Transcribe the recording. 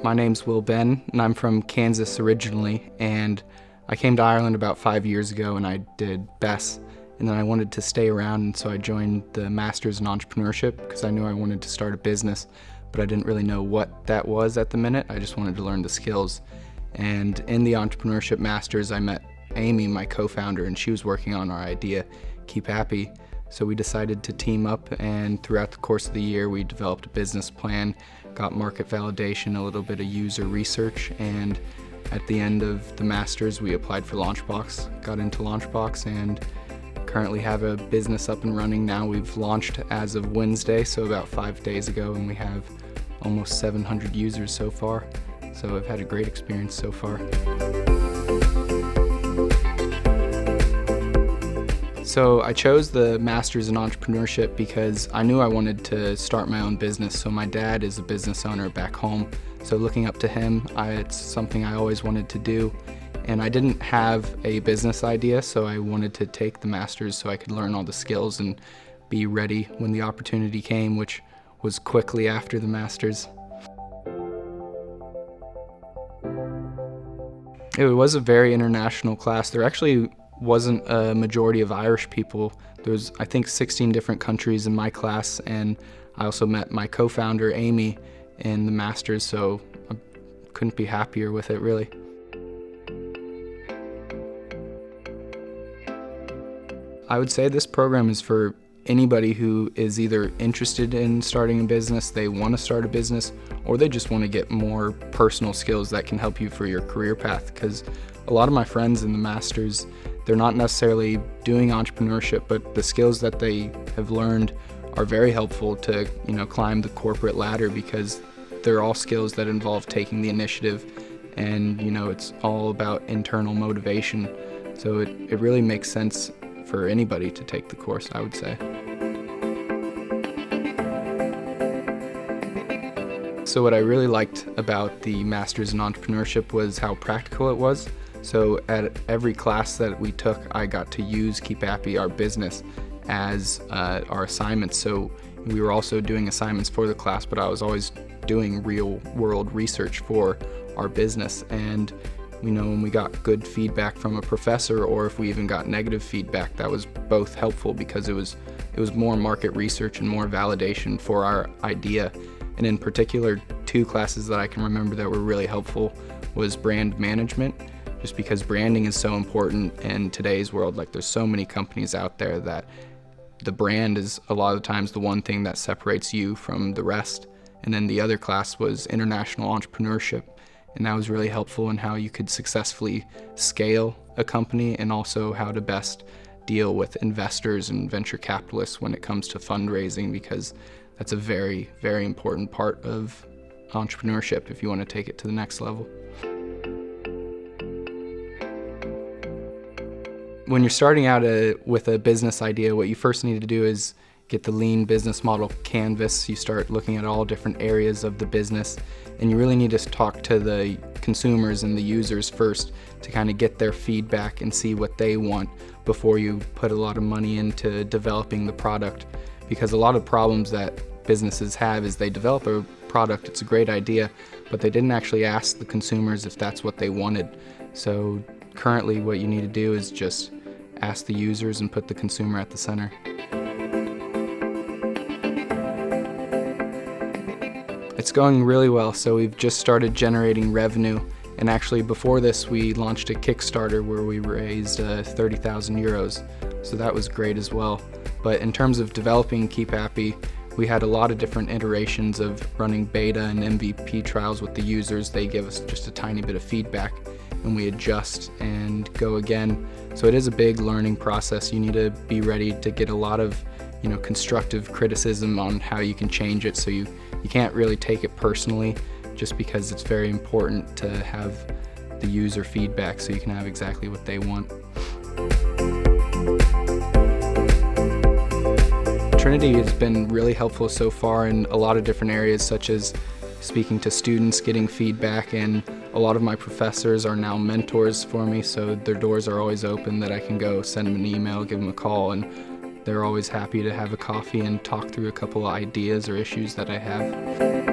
My name's Will Ben, and I'm from Kansas originally, and I came to Ireland about 5 years ago and I did BESS, and then I wanted to stay around, and so I joined the Masters in Entrepreneurship because I knew I wanted to start a business, but I didn't really know what that was at the minute. I just wanted to learn the skills. And in the Entrepreneurship Masters, I met Amy, my co-founder, and she was working on our idea, Keep Happy. So we decided to team up, and throughout the course of the year, we developed a business plan, got market validation, a little bit of user research, and at the end of the Masters, we applied for Launchbox, got into Launchbox, and currently have a business up and running now. We've launched as of Wednesday, so about 5 days ago, and we have almost 700 users so far. So I've had a great experience so far. So I chose the Masters in Entrepreneurship because I knew I wanted to start my own business. So my dad is a business owner back home. So looking up to him, it's something I always wanted to do. And I didn't have a business idea, so I wanted to take the Masters so I could learn all the skills and be ready when the opportunity came, which was quickly after the Masters. It was a very international class. There actually wasn't a majority of Irish people. There was, I think, 16 different countries in my class, and I also met my co-founder, Amy, in the Masters, so I couldn't be happier with it, really. I would say this program is for anybody who is either interested in starting a business, they want to start a business, or they just want to get more personal skills that can help you for your career path. Because a lot of my friends in the Masters, they're not necessarily doing entrepreneurship, but the skills that they have learned are very helpful to, climb the corporate ladder, because they're all skills that involve taking the initiative, and it's all about internal motivation. So it really makes sense for anybody to take the course, I would say. So what I really liked about the Masters in Entrepreneurship was how practical it was. So at every class that we took, I got to use Keep Happy, our business, as our assignments. So we were also doing assignments for the class, but I was always doing real world research for our business. And when we got good feedback from a professor, or if we even got negative feedback, that was both helpful because it was more market research and more validation for our idea. And in particular, 2 classes that I can remember that were really helpful was brand management, just because branding is so important in today's world. Like, there's so many companies out there that the brand is a lot of the times the one thing that separates you from the rest. And then the other class was international entrepreneurship, and that was really helpful in how you could successfully scale a company, and also how to best deal with investors and venture capitalists when it comes to fundraising, because that's a very, very important part of entrepreneurship if you want to take it to the next level. When you're starting out with a business idea, what you first need to do is get the lean business model canvas. You start looking at all different areas of the business, and you really need to talk to the consumers and the users first to kind of get their feedback and see what they want before you put a lot of money into developing the product. Because a lot of problems that businesses have is they develop a product, it's a great idea, but they didn't actually ask the consumers if that's what they wanted. So currently what you need to do is just ask the users and put the consumer at the center. It's going really well, so we've just started generating revenue, and actually before this we launched a Kickstarter where we raised 30,000 euros, so that was great as well. But in terms of developing Keep Happy, we had a lot of different iterations of running beta and MVP trials with the users. They give us just a tiny bit of feedback, and we adjust and go again. So it is a big learning process. You need to be ready to get a lot of constructive criticism on how you can change it, so you can't really take it personally, just because it's very important to have the user feedback so you can have exactly what they want. Trinity has been really helpful so far in a lot of different areas, such as speaking to students, getting feedback, and a lot of my professors are now mentors for me, so their doors are always open that I can go send them an email, give them a call, and they're always happy to have a coffee and talk through a couple of ideas or issues that I have.